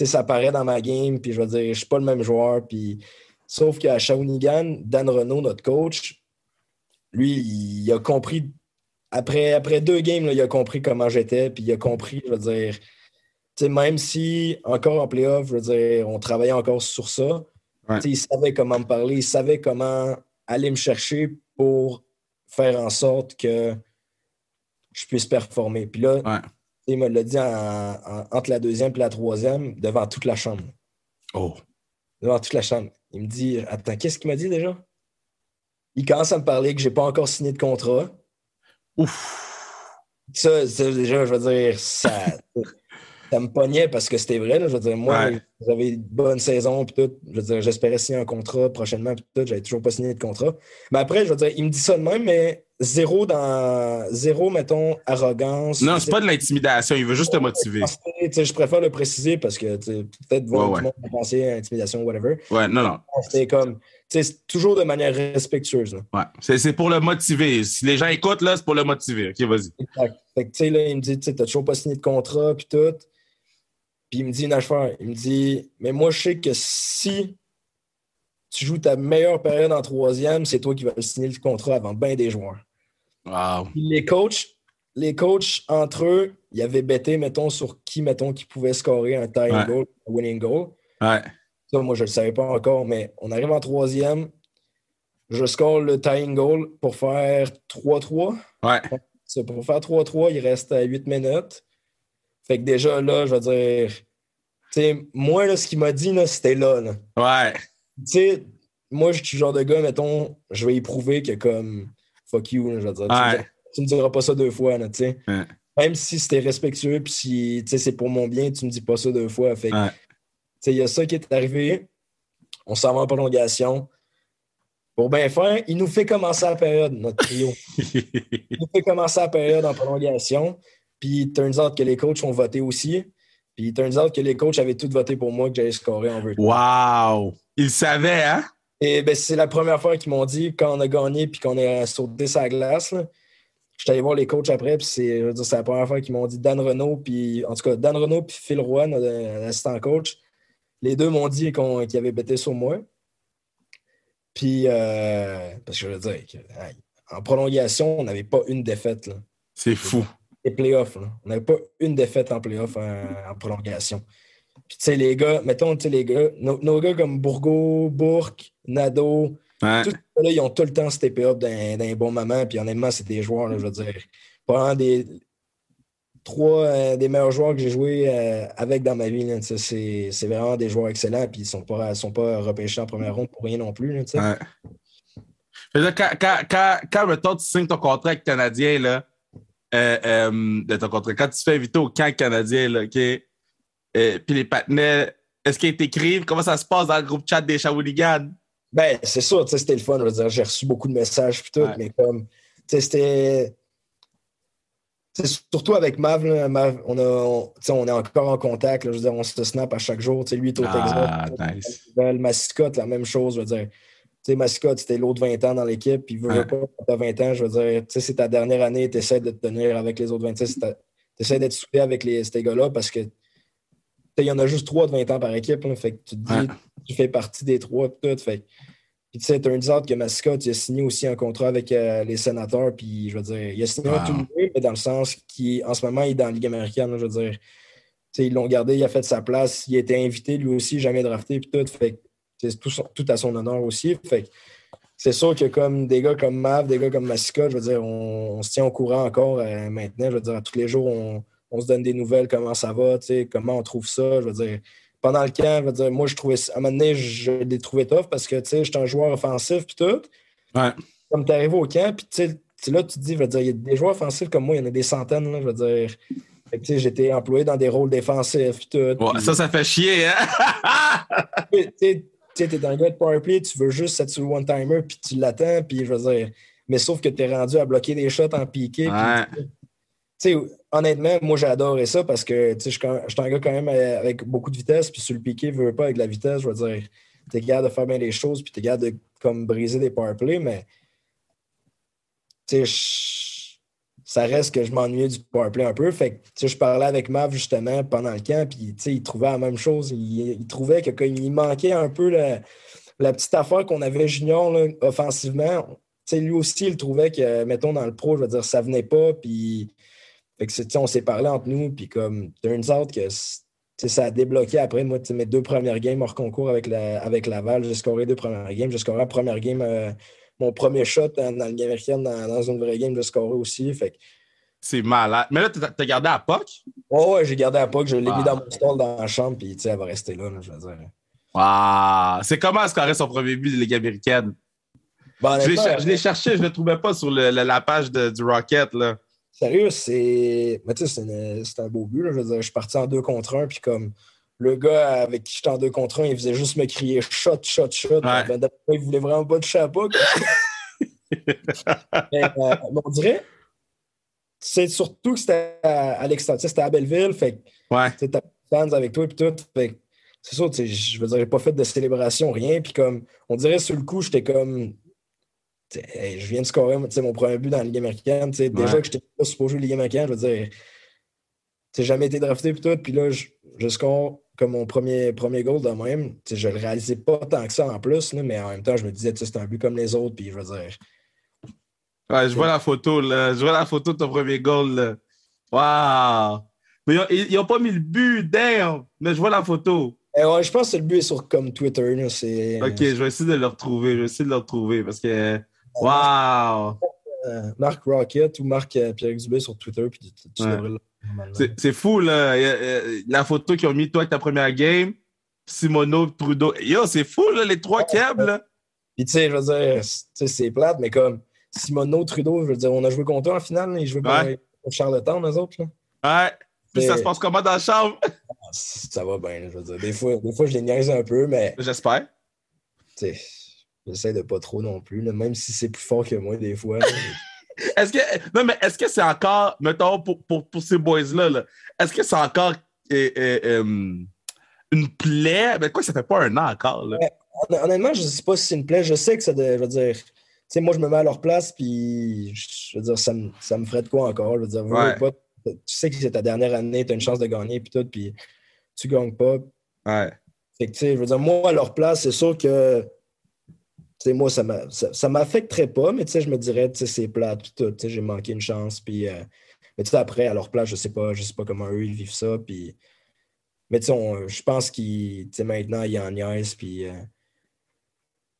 ça paraît dans ma game, puis je veux dire, je suis pas le même joueur. Puis... Sauf qu'à Shawinigan, Dan Renault, notre coach, lui, il a compris, après 2 games, là, il a compris comment j'étais, puis il a compris, je veux dire, même si, encore en playoff, je veux dire, on travaillait encore sur ça, il savait comment me parler, il savait comment aller me chercher pour faire en sorte que je puisse performer. Puis là, il me l'a dit entre la 2e et la 3e, devant toute la chambre. Oh! Devant toute la chambre. Il me dit, attends, qu'est-ce qu'il m'a dit déjà? Il commence à me parler que j'ai pas encore signé de contrat. Ouf! Ça déjà, je veux dire, ça me pognait parce que c'était vrai. Là, je veux dire, moi, j'avais une bonne saison, puis tout. Je veux dire, j'espérais signer un contrat prochainement, puis tout. J'avais toujours pas signé de contrat. Mais après, je veux dire, il me dit ça de même, mais zéro, mettons, arrogance. Non, c'est pas de l'intimidation. Il veut juste te motiver. Je préfère le préciser parce que peut-être tout le monde va penser à intimidation, whatever. Ouais, non. C'était comme, c'est toujours de manière respectueuse. Là. Ouais, c'est pour le motiver. Si les gens écoutent, là, c'est pour le motiver. OK, vas-y. Exact. Fait que, tu sais, là, il me dit, t'as toujours pas signé de contrat, puis tout. Puis il me dit une affaire. Il me dit, mais moi, je sais que si tu joues ta meilleure période en 3e, c'est toi qui vas signer le contrat avant bien des joueurs. Wow. Puis les coachs, entre eux, ils avaient betté, mettons, sur qui pouvait scorer un tying goal, un winning goal. Ouais. Ça, moi, je le savais pas encore, mais on arrive en 3e. Je score le tying goal pour faire 3-3. Ouais. Pour faire 3-3, il reste 8 minutes. Fait que déjà, là, je veux dire... Tu sais, moi, là, ce qu'il m'a dit, là, c'était là. Ouais. Tu sais, moi, je suis le genre de gars, mettons, je vais y prouver que comme fuck you, là, je veux dire. Ouais. Tu me diras pas ça 2 fois, là, tu sais. Ouais. Même si c'était respectueux, puis si tu sais, c'est pour mon bien, tu me dis pas ça 2 fois. Fait que, tu Ouais. sais, il y a ça qui est arrivé. On s'en va en prolongation. Pour bien faire, il nous fait commencer la période, notre trio. Il nous fait commencer la période en prolongation. Puis, turns out que les coachs ont voté aussi. Puis, turns out que les coachs avaient tous voté pour moi que j'allais scorer en overtime. Wow! Il savait, hein? Et ben, c'est la première fois qu'ils m'ont dit, quand on a gagné puis qu'on a sauté sa glace, là, je suis allé voir les coachs après, puis je veux dire, c'est la première fois qu'ils m'ont dit Dan Renault, puis en tout cas, Dan Renault puis Phil Roy, notre assistant coach, les deux m'ont dit qu'ils avaient bêté sur moi. Puis, parce que je veux dire, en prolongation, on n'avait pas une défaite. Là. C'est fou. Les playoffs, là. On n'avait pas une défaite en playoff en prolongation. Puis, tu sais, les gars, mettons, tu sais, les gars, nos gars comme Bourgault, Bourque, Nadeau, Ouais. tous ces gars-là, ils ont tout le temps steppé up d'un bon moment. Puis, honnêtement, c'est des joueurs, là, je veux dire, probablement trois des meilleurs joueurs que j'ai joué avec dans ma vie. Là, c'est vraiment des joueurs excellents. Puis, ils ne sont pas repêchés en première ronde pour rien non plus. Là, tu sais. Ouais. Fait que quand mettons, tu signes ton contrat avec le Canadien, là, de ton contrat, quand tu te fais inviter au camp canadien, là, OK? Puis les partenaires, est-ce qu'ils t'écrivent? Comment ça se passe dans le groupe chat des Shawinigan? Ben, c'est sûr, c'était le fun. Je veux dire, j'ai reçu beaucoup de messages puis tout, Ouais. mais comme, c'était. Surtout avec Mav, là, Mav, on est encore en contact. Là, je veux dire, on se snap à chaque jour. Lui est au Ah, Texas. nice. Mascotte, la même chose. Je veux dire, Mascotte, c'était l'autre 20 ans dans l'équipe. Puis, Ouais. pas, quand t'as 20 ans, je veux dire, c'est ta dernière année, tu essaies de te tenir avec les autres 26. Tu essaies d'être soudé avec ces gars-là parce que il y en a juste 3 de 20 ans par équipe. Là, fait que tu te dis, Ouais. tu fais partie des 3. Tout, fait que, puis tu sais, turns out que Mascotte, il a signé aussi un contrat avec les Sénateurs. Puis je veux dire, il a signé un tout nouveau, mais dans le sens qu'en ce moment, il est dans la Ligue américaine. Là, je veux dire, tu sais, ils l'ont gardé, il a fait sa place. Il a été invité lui aussi, jamais drafté. Puis tout. Fait que c'est tout à son honneur aussi. Fait que c'est sûr que comme des gars comme Mav, des gars comme Mascotte, je veux dire, on se tient au courant encore maintenant. Je veux dire, à tous les jours, on se donne des nouvelles, comment ça va, tu sais, comment on trouve ça. Je veux dire, pendant le camp, je veux dire, moi, je trouvais à un moment donné, je l'ai trouvé tough parce que, tu sais, j'étais un joueur offensif puis tout. Ouais. Comme tu arrives au camp, puis tu sais, là, tu te dis, je veux dire, il y a des joueurs offensifs comme moi, il y en a des centaines, là, je veux dire. Fait que, tu sais, j'étais employé dans des rôles défensifs puis tout. Ouais, puis, ça fait chier, hein? tu sais, t'es un gars de powerplay, tu veux juste être sur le one-timer, puis tu l'attends, puis je veux dire, mais sauf que t'es rendu à bloquer des shots en piqué, Ouais. puis tu sais, honnêtement, moi, j'ai adoré ça parce que, tu sais, je suis un gars quand même avec beaucoup de vitesse, puis sur le piqué, je veux pas avec la vitesse, je veux dire, t'es capable de faire bien les choses, puis t'es capable de, comme, briser des powerplays, mais, tu sais, ça reste que je m'ennuyais du powerplay un peu, fait que, tu sais, je parlais avec Mav, justement, pendant le camp, puis, tu sais, il trouvait la même chose, il trouvait qu'il manquait un peu la petite affaire qu'on avait junior, là, offensivement. Tu sais, lui aussi, il trouvait que, mettons, dans le pro, je veux dire, ça venait pas, puis fait que on s'est parlé entre nous, puis comme, turns out que ça a débloqué après. Moi, mes 2 premières games hors concours avec Laval, j'ai scoré 2 premières games. J'ai scoré la première game, mon premier shot dans la Ligue américaine, dans une vraie game, j'ai scoré aussi. Fait que, C'est malade. Mais là, t'as gardé à POC? ouais, j'ai gardé à POC, je l'ai mis dans Wow. mon stall dans la chambre, puis elle va rester là, je veux dire. Wow. C'est comment scorer son premier but de Ligue américaine? Ben, Je l'ai cherché, je ne le trouvais pas sur la page du Rocket, là. Sérieux, mais tu sais, c'est un beau but. Là. Je veux dire, je suis parti en 2 contre 1, puis comme le gars avec qui j'étais en 2 contre 1, il faisait juste me crier shot, shot, shot. Ouais. Ben, il voulait vraiment pas toucher à pas. Mais on dirait, c'est surtout que c'était à l'extérieur. C'était à Belleville, fait que Ouais. tu as des fans avec toi, puis tout. Fait que c'est sûr, je veux dire, j'ai pas fait de célébration, rien. Puis comme, on dirait sur le coup, j'étais comme. Hey, je viens de scorer mon premier but dans la Ligue américaine. Déjà que je n'étais pas supposé jouer Ligue américaine, je veux dire, j'ai jamais été drafté et tout. Puis là, je score comme mon premier goal de même. Je le réalisais pas tant que ça en plus, là, mais en même temps, je me disais, c'est un but comme les autres. Puis je veux dire. Ouais, je vois la photo, là. Je vois la photo de ton premier goal, là. Wow! Mais ils n'ont pas mis le but, damn! Mais je vois la photo. Ouais, je pense que le but est sur comme Twitter. Là, OK, je vais essayer de le retrouver. Je vais essayer de le retrouver parce que. Wow! Marc Rocket ou Marc Pierre Dubé sur Twitter, puis tu devrais le normalement. C'est fou, là. La photo qu'ils ont mis, toi, avec ta première game, Simoneau, Trudeau. Yo, c'est fou, là, les 3 câbles, là. Puis, tu sais, je veux dire, c'est plate, mais comme Simoneau, Trudeau, je veux dire, on a joué contre eux en finale, là, ils jouaient pour Charlottetown, eux autres. Là. Ouais. Puis ça se passe comment dans la chambre? Ça va bien, je veux dire. Des fois, je les niaise un peu, mais. J'espère. Tu sais, j'essaie de pas trop non plus, là, même si c'est plus fort que moi, des fois. Est-ce que c'est encore, mettons, pour ces boys-là, là, est-ce que c'est encore une plaie? Ben quoi, ça fait pas un an encore, là. Honnêtement, je sais pas si c'est une plaie. Je sais que ça, je veux dire, tu sais, moi, je me mets à leur place, puis je veux dire, ça me ferait de quoi encore? Je veux dire, Ouais. pas, tu sais que c'est ta dernière année, tu as une chance de gagner, puis tout, puis tu gagnes pas. Ouais. Fait que, tu sais, je veux dire, moi, à leur place, c'est sûr que, tu sais, moi, ça m'affecterait pas, mais tu sais, je me dirais, tu sais, c'est plate, puis tout, tu sais, j'ai manqué une chance, puis, mais tu sais, après, à leur place, je sais pas comment eux, ils vivent ça, puis, mais tu sais, je pense qu'ils, tu sais, maintenant, ils en niaisent, puis.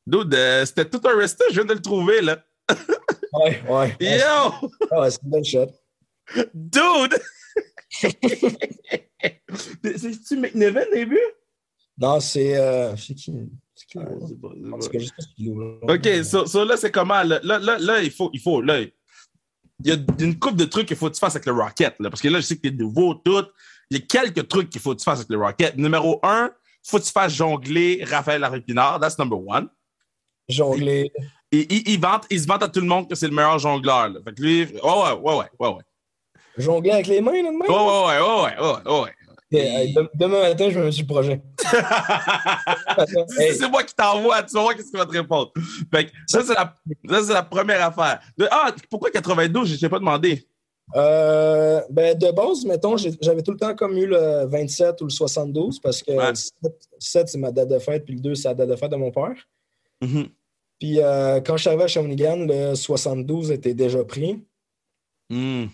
Dude, c'était tout un resté, je viens de le trouver, là. Ouais. Yo! Ouais, c'est une belle shot. Dude! C'est-tu McNevin, début? Non, c'est qui? C'est qui? Parce que je sais pas ce qu'il ouvre. OK, so là, c'est comment? Là, il faut là, il y a une couple de trucs qu'il faut que tu fasses avec le Rocket, là, parce que là, je sais que t'es nouveau, tout. Il y a quelques trucs qu'il faut que tu fasses avec le Rocket. Numéro 1, il faut que tu fasses jongler Raphaël Larépinard. That's number 1. Jongler. Il se vante à tout le monde que c'est le meilleur jongleur. Là. Fait que lui, ouais. Jongler avec les mains, là, de même? Ouais. Demain matin, je me mets sur le projet. C'est moi qui t'envoie, tu vas voir qu'est-ce qu'il va te répondre. Fait que ça, c'est la première affaire. Pourquoi 92? Je ne t'ai pas demandé. Ben, de base, mettons, j'avais tout le temps comme eu le 27 ou le 72 parce que le 7, c'est ma date de fête, puis le 2, c'est la date de fête de mon père. Mm-hmm. Puis quand je suis arrivé à Shawinigan, le 72 était déjà pris. Mm.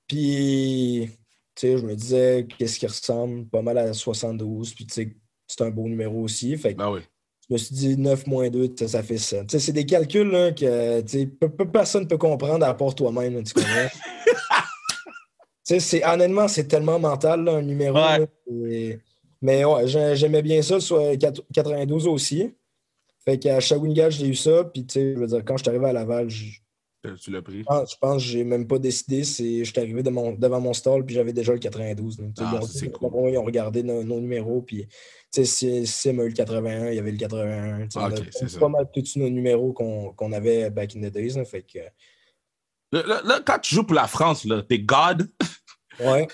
Puis, tu sais, je me disais, qu'est-ce qui ressemble pas mal à 72. Puis, tu sais, c'est un beau numéro aussi. Fait que Ben oui. je me suis dit 9 moins 2, ça fait ça. Tu sais, c'est des calculs là, que personne ne peut comprendre à part toi-même, là, tu comprends? Tu sais, honnêtement, c'est tellement mental, là, un numéro. Ouais. Là, mais ouais, j'aimais bien ça, soit 92 aussi. Fait qu'à Shawinigan, j'ai eu ça. Puis, tu sais, je veux dire, quand je suis arrivé à Laval, Tu l'as pris. je pense que j'ai même pas décidé. Je suis arrivé devant mon stall, puis j'avais déjà le 92. C'est cool. Ils ont regardé nos numéros, puis Sim a eu le 81, il y avait le 81. On a pas mal tous nos numéros qu'on avait back in the days. Là, fait que... Là, quand tu joues pour la France, là, t'es God. Ouais.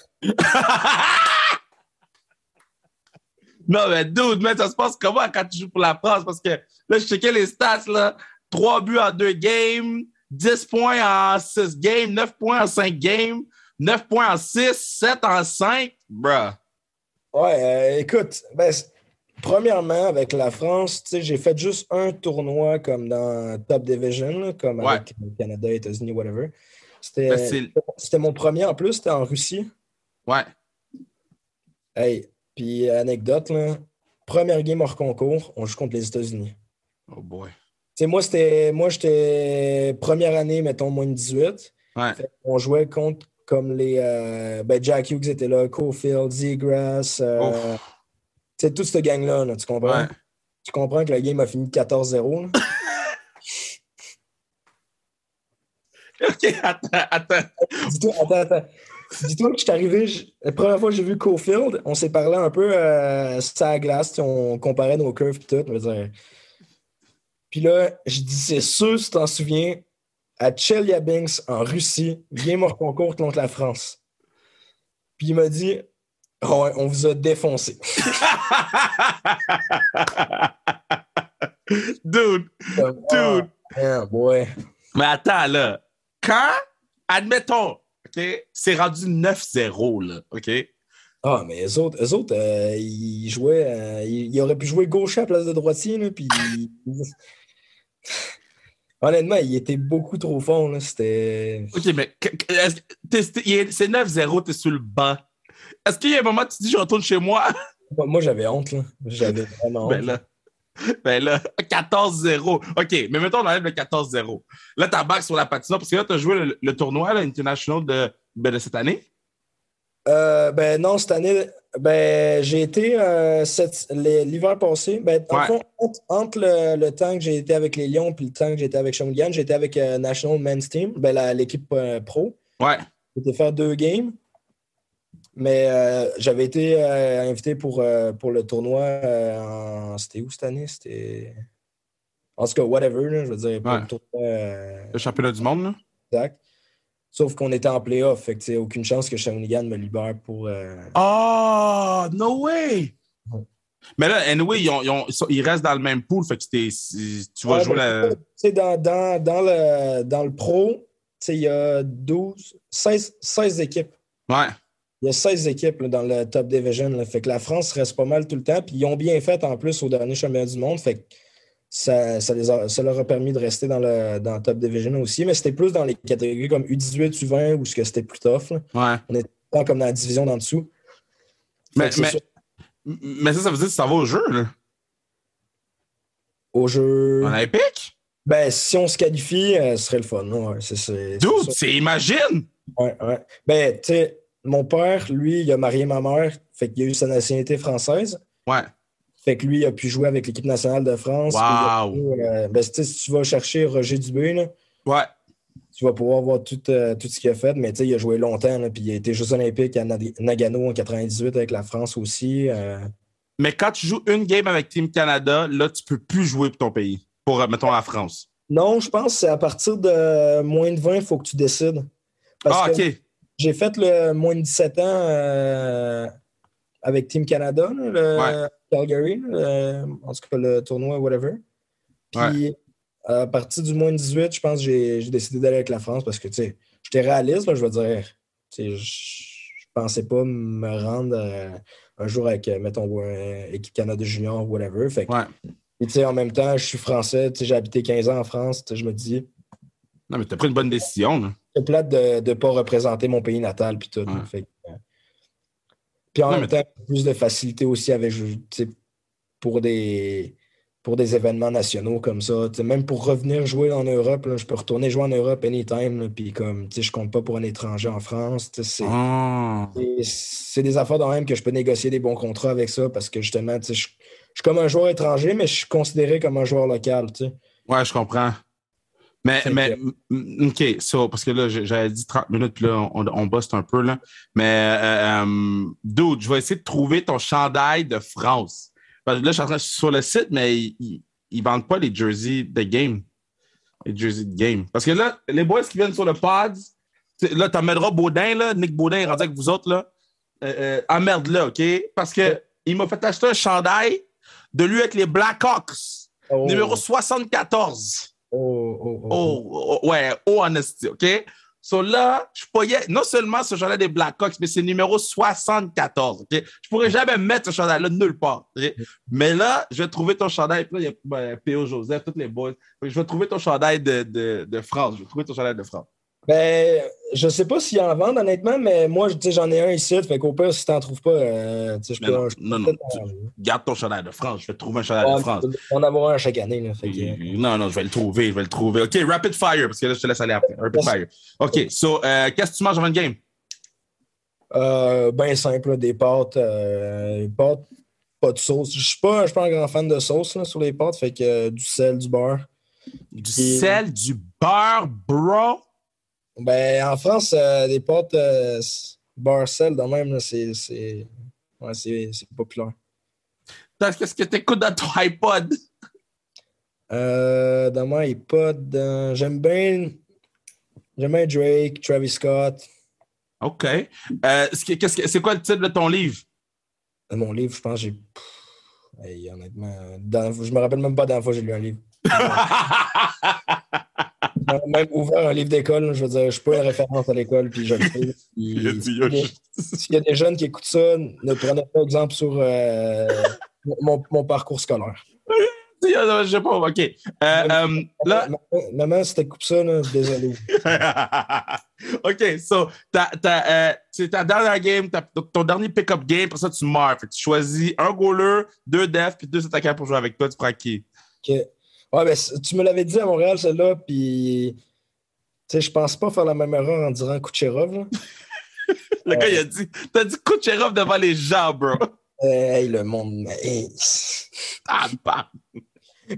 Non, mais dude, ça se passe comment quand tu joues pour la France? Parce que là, je checkais les stats, là. 3 buts en 2 games, 10 points en 6 games, 9 points en 5 games, 9 points en 6, 7 en 5. Bruh. Ouais, écoute, premièrement, avec la France, j'ai fait juste un tournoi comme dans Top Division, là, comme avec le Canada, États-Unis, whatever. C'était mon premier en plus, c'était en Russie. Ouais. Hey, puis anecdote, là, première game hors concours, on joue contre les États-Unis. Oh boy. Moi, j'étais première année, mettons, moins de 18. Ouais. On jouait contre comme les Jack Hughes était là, Cofield, Zegras, toute cette gang-là, là, tu comprends? Ouais. Tu comprends que la game a fini 14-0. OK, attends. Dis-toi que je suis arrivé, la première fois que j'ai vu Cofield, on s'est parlé un peu sur la glace, on comparait nos curves et tout. Puis là, je dis, c'est sûr, si tu t'en souviens, à Chelyabinsk, en Russie, game hors concours contre la France. Puis il m'a dit, oh, ouais, on vous a défoncé. Dude. Yeah, boy. Mais attends, là. Quand, admettons, OK, c'est rendu 9-0, là, OK? Ah, mais eux autres ils jouaient... ils auraient pu jouer gaucher à la place de droitier, là, puis... Honnêtement, il était beaucoup trop fort, là, c'était... OK, mais c'est 9-0, t'es sur le banc. Est-ce qu'il y a un moment où tu te dis, je retourne chez moi? Moi, j'avais honte, là. J'avais vraiment honte. Ben là, 14-0. OK, mais mettons, on enlève le 14-0. Là, t'as back sur la patinoire, parce que là, t'as joué le tournoi, là, International de cette année? Non, cette année, Ben, j'ai été l'hiver passé. Ben, dans le Ouais, fond, entre le temps que j'ai été avec les Lions et le temps que j'ai été avec Shawinigan, j'ai été avec National Men's Team, ben, l'équipe pro. ouais. J'ai été faire 2 games, mais j'avais été invité pour le tournoi. C'était où cette année? C'était. En tout cas, whatever, là, je veux dire, pour Ouais. le tournoi Le championnat du monde, là. exact. Sauf qu'on était en playoff, fait que tu sais, aucune chance que Shawinigan me libère pour. Oh, no way! Ouais. Mais là, anyway, ils restent dans le même pool, fait que tu vas jouer Ben, la. tu sais, dans le pro, tu sais, il y a 16 équipes. Ouais. Il y a 16 équipes là, dans le top division. Là. Fait que la France reste pas mal tout le temps. Puis ils ont bien fait en plus au dernier championnat du monde. Fait que ça leur a permis de rester dans le top division aussi. Mais c'était plus dans les catégories comme U18, U20 où c'était plus tough. Là. Ouais. On était pas comme dans la division d'en dessous. Fait Mais, que c'est mais, sûr, mais ça veut dire que ça va au jeu, là. au jeu. Olympique? Ben, si on se qualifie, ce serait le fun. Ouais, c'est Dude, sûr. imagine! Ouais, ouais. Ben, tu sais, mon père, lui, il a marié ma mère, fait qu'il a eu sa nationalité française. Ouais. Fait que lui, il a pu jouer avec l'équipe nationale de France. Puis Wow! ben, tu sais, si tu vas chercher Roger Dubé, là, Ouais. tu vas pouvoir voir tout ce qu'il a fait. Mais tu sais, il a joué longtemps, là, puis il a été Jeux olympiques à Nagano en 98 avec la France aussi. Mais quand tu joues une game avec Team Canada, là, tu peux plus jouer pour ton pays. Pour, mettons, la France. Non, je pense que c'est à partir de moins de 20, il faut que tu décides. Parce Ah, que OK. j'ai fait le moins de 17 ans avec Team Canada, là, Ouais. le Calgary, en tout cas le tournoi, whatever. Ouais. Puis à partir du moins de 18, je pense que j'ai décidé d'aller avec la France parce que, tu sais, j'étais réaliste, là, je veux dire. Tu sais, je pensais pas me rendre un jour avec, mettons, équipe Canada Junior, whatever. Fait que, Ouais. puis, tu sais, en même temps, je suis français, tu sais, j'ai habité 15 ans en France, tu sais, je me dis, Non, mais t'as pris une bonne décision, là. c'est plate de ne pas représenter mon pays natal, puis tout. Ouais. Fait que, puis en Non, même mais temps, plus de facilité aussi avec, tu sais, pour des événements nationaux comme ça. Tu sais, même pour revenir jouer en Europe, là, je peux retourner jouer en Europe anytime. Là, puis comme, tu sais, je compte pas pour un étranger en France. Tu sais, Ah. c'est des affaires de même que je peux négocier des bons contrats avec ça parce que justement, tu sais, je suis comme un joueur étranger, mais je suis considéré comme un joueur local. Tu sais. Ouais, je comprends. Mais, Fait mais, que, OK, so, parce que là, j'avais dit 30 minutes, puis là, on bosse un peu, là. Mais, dude, je vais essayer de trouver ton chandail de France. Parce que là, je suis sur le site, mais ils vendent pas les jerseys de game. Les jerseys de game. Parce que là, les boys qui viennent sur le pod, là, t'emmèneras Baudin, là. Nick Baudin est rendu avec vous autres, là. Emmerde-le, OK? Parce que il m'a fait acheter un chandail de lui avec les Blackhawks, numéro 74. Ouais, honesty, OK? So là, je pourrais non seulement ce chandail des Blackhawks, mais c'est numéro 74, OK? Je pourrais jamais mettre ce chandail-là nulle part, OK? Mais là, je vais trouver ton chandail. Puis là, il y a P.O. Joseph, tous les boys. Je vais trouver ton chandail de France. Je vais trouver ton chandail de France. ben, je sais pas s'ils en vendent, honnêtement, mais moi, tu sais, j'en ai un ici. Fait qu'au pire, si t'en trouves pas, tu sais, je Mais peux. non, Je peux non, non. peut-être Garde ton chandail de France. Je vais te trouver un chandail de France. en avoir un chaque année. Là, fait que, Non, non, je vais le trouver, OK, rapid fire, parce que là, je te laisse aller après. Rapid fire. OK, so, qu'est-ce que tu manges avant une game? ben simple, là, des pâtes, pas de sauce. Je suis pas un grand fan de sauce là, sur les pâtes, fait que du sel, du beurre. Du Puis, sel, du beurre, bro? ben, en France, des pâtes beurre sel, de même, là, ouais, c'est populaire. Qu'est-ce que t'écoutes dans ton iPod? Dans mon iPod, j'aime bien Drake, Travis Scott. OK. C'est quoi le titre de ton livre? Mon livre, je pense que hey, honnêtement, je me rappelle même pas la dernière fois que j'ai lu un livre. J'ai même ouvert un livre d'école, là, je veux dire, je suis pas une référence à l'école, puis je le fais. S'il y a des jeunes qui écoutent ça, ne prenez pas exemple sur mon parcours scolaire. Je sais pas, OK. Là... Maman, si t'écoutes ça, là, désolé. OK, so, c'est ta dernière game, ton dernier pick-up game, pour ça, tu meurs. Fait que tu choisis un goaler, 2 defs, puis 2 attaquants pour jouer avec toi. Tu prends qui? OK. Ouais, ben, tu me l'avais dit à Montréal, celle-là, puis tu sais, je pense pas faire la même erreur en disant Kucherov. Là. Le gars, il a dit, t'as dit Kucherov devant les gens, bro. Hey, le monde. Hey. Ah, bah.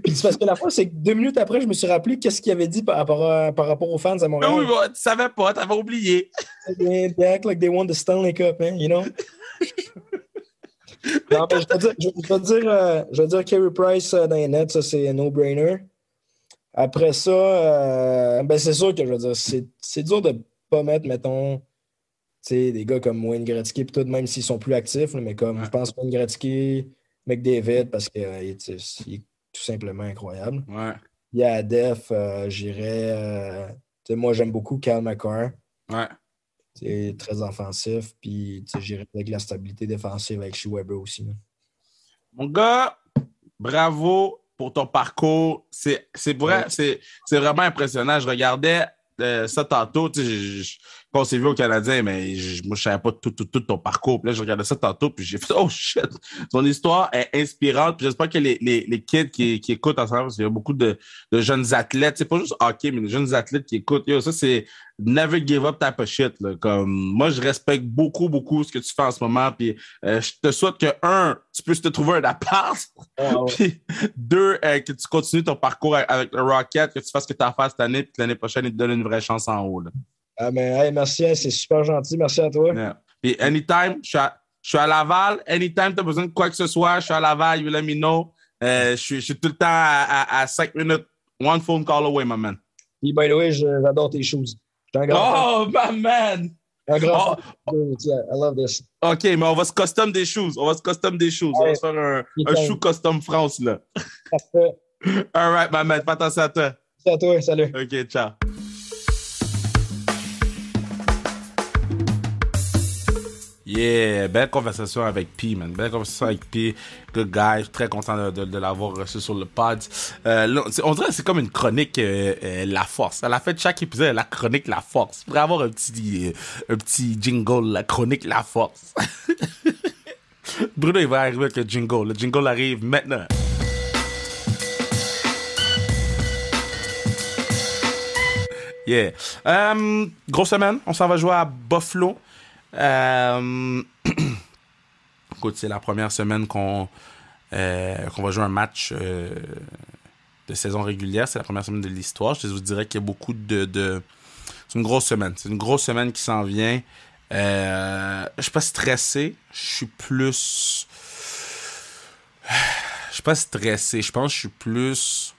Puis c'est parce que la fois, c'est que 2 minutes après, je me suis rappelé qu'est-ce qu'il avait dit par rapport aux fans à Mais Montréal. oui, bon, tu savais pas, t'avais oublié. They act like they won the Stanley Cup, hein, you know? Non, mais je vais dire Carey Price dans les nets, ça c'est un no-brainer. Après ça, ben c'est sûr que je veux dire, c'est dur de pas mettre, mettons, des gars comme Wayne Gretzky, puis tout, même s'ils sont plus actifs, là, mais comme je pense Wayne Gretzky, McDavid, parce qu'il est tout simplement incroyable. Ouais. Il y a à Def, j'irais. Moi, j'aime beaucoup Cal McCarr. Ouais. C'est très offensif. Puis j'irais avec la stabilité défensive avec Shea Weber aussi. Là. Mon gars, bravo pour ton parcours. C'est vraiment impressionnant. Je regardais ça tantôt. Quand on s'est vu au Canadien, mais moi, je savais pas tout ton parcours. Puis là, je regardais ça tantôt, puis j'ai fait « Oh shit! » Son histoire est inspirante. Puis j'espère que les kids qui écoutent ensemble, parce qu'il y a beaucoup de jeunes athlètes. C'est pas juste hockey, mais les jeunes athlètes qui écoutent. Yo, ça, c'est never give up type of shit. Là. Comme, moi, je respecte beaucoup, beaucoup ce que tu fais en ce moment. Puis je te souhaite que, tu puisses te trouver un appart. Puis 2, que tu continues ton parcours avec le Rocket, que tu fasses ce que tu as à faire cette année, puis que l'année prochaine, il te donne une vraie chance en haut. Là. Ah, mais hey, merci, c'est super gentil. Merci à toi. Yeah. Puis anytime, je suis à Laval. Anytime, tu as besoin de quoi que ce soit, je suis à Laval, you let me know. Je suis tout le temps à 5 minutes, one phone call away, my man. Puis, by the way, j'adore tes shoes. Oh, my man! Un grand fan. I love this. OK, mais on va se custom des shoes. On va se faire un shoe custom France, là. Parfait. All right, my man. Fais attention à toi. Merci à toi. Salut. OK, ciao. Yeah, belle conversation avec P, man. Belle conversation avec P. Good guy. Je suis très content de l'avoir reçu sur le pod. Là, on dirait que c'est comme une chronique La Force. À la fin de chaque épisode, la chronique La Force. Il faudrait avoir un petit jingle, la chronique La Force. Bruno, il va arriver avec le jingle. Le jingle arrive maintenant. Yeah. Grosse semaine. On s'en va jouer à Buffalo. Écoute, c'est la première semaine qu'on va jouer un match de saison régulière. C'est la première semaine de l'histoire. Je vous dirais qu'il y a beaucoup c'est une grosse semaine. C'est une grosse semaine qui s'en vient. Je suis pas stressé. Je suis pas stressé. Je pense que je suis plus...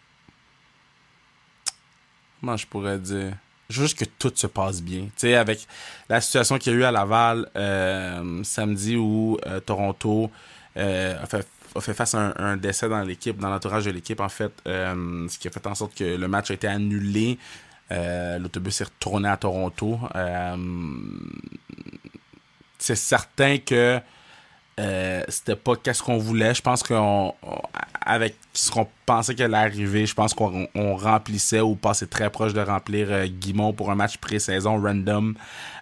Comment je pourrais dire... Je veux juste que tout se passe bien. Tu sais, avec la situation qu'il y a eu à Laval samedi où Toronto a fait face à un décès dans l'équipe, dans l'entourage de l'équipe, en fait, ce qui a fait en sorte que le match a été annulé. L'autobus est retourné à Toronto. C'est certain que c'était pas qu'est-ce qu'on voulait. Je pense avec ce qu'on pensait qu'elle allait arriver, je pense qu'on remplissait ou passait très proche de remplir Guimont pour un match pré-saison random.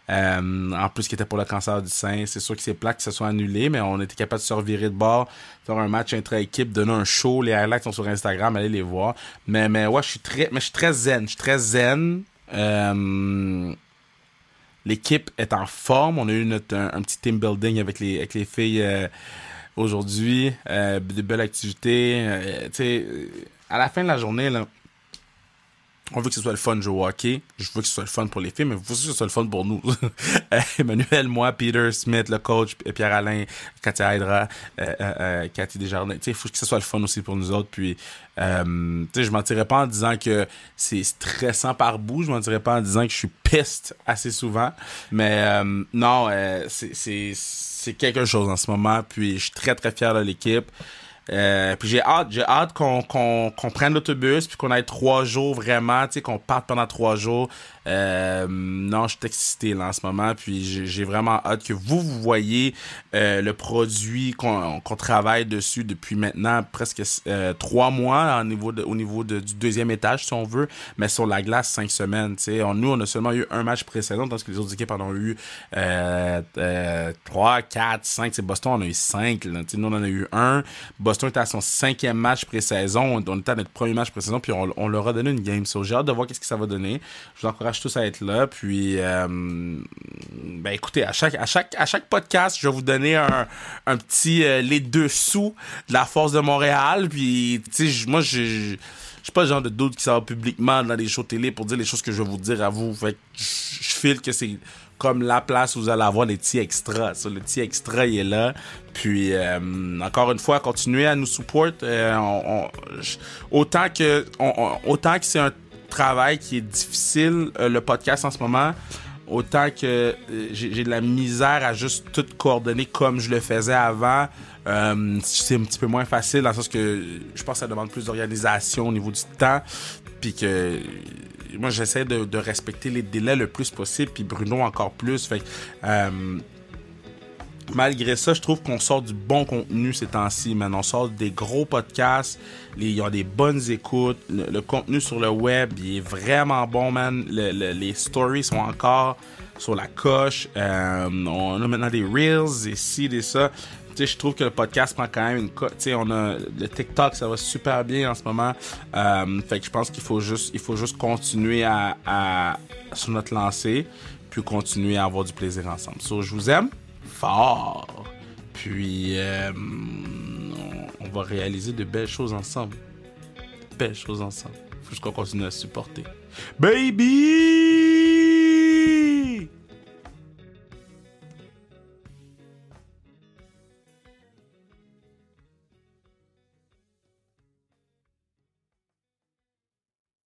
En plus, qui était pour le cancer du sein. C'est sûr que c'est plate que ça soit annulé, mais on était capable de se revirer de bord, faire un match intra-équipe, donner un show. Les highlights sont sur Instagram, allez les voir. Mais ouais, je suis très zen. Je suis très zen. L'équipe est en forme. On a eu un petit team building avec les filles aujourd'hui. De belles activités. À la fin de la journée, là, on veut que ce soit le fun de jouer au hockey. Je veux que ce soit le fun pour les filles, mais il faut aussi que ce soit le fun pour nous. Emmanuel, moi, Peter Smith, le coach, Pierre-Alain, Katia Hydra, Cathy Desjardins. Il faut que ce soit le fun aussi pour nous autres. Puis, je mentirais pas en disant que c'est stressant par bout. Je mentirais pas en disant que je suis piste assez souvent. Mais non, c'est quelque chose en ce moment. Puis, je suis très, très fier de l'équipe. Puis j'ai hâte qu'on prenne l'autobus puis qu'on aille 3 jours vraiment, tu sais, qu'on parte pendant 3 jours. Non, je suis excité là en ce moment, puis j'ai vraiment hâte que vous voyez le produit qu'on travaille dessus depuis maintenant presque 3 mois au niveau du 2e étage si on veut, mais sur la glace 5 semaines, tu sais. Nous on a seulement eu un match pré-saison, tandis que les autres équipes en ont eu 3, 4, 5, c'est Boston on a eu 5, là, nous on en a eu un. Boston Boston était à son 5e match pré-saison. On était à notre premier match pré-saison, puis on leur a donné une game. So, j'ai hâte de voir qu'est-ce que ça va donner. Je vous encourage tous à être là. Puis, ben écoutez, à chaque podcast, je vais vous donner un petit les dessous de la Force de Montréal. Puis, tu sais, moi, je suis pas le genre de dude qui sort publiquement dans les shows télé pour dire les choses que je vais vous dire à vous. Fait que je file que c'est comme la place où vous allez avoir les petits extras. Ça, le petit extra, il est là. Puis, encore une fois, continuez à nous support. Autant que c'est un travail qui est difficile, le podcast en ce moment, autant que j'ai de la misère à juste tout coordonner comme je le faisais avant. C'est un petit peu moins facile dans le sens que je pense que ça demande plus d'organisation au niveau du temps, puis que moi j'essaie de respecter les délais le plus possible, puis Bruno encore plus. Fait malgré ça, je trouve qu'on sort du bon contenu ces temps-ci, man. On sort des gros podcasts, il y a des bonnes écoutes, le contenu sur le web, il est vraiment bon, man. Les stories sont encore sur la coche. On a maintenant des Reels, des ci, des ça. Tu sais, je trouve que le podcast prend quand même une cote. Tu sais, on a le TikTok, ça va super bien en ce moment. Fait que je pense qu'il faut juste continuer sur notre lancée, puis continuer à avoir du plaisir ensemble. So, je vous aime fort. Puis, on va réaliser de belles choses ensemble. Faut juste qu'on continue à se supporter. Baby!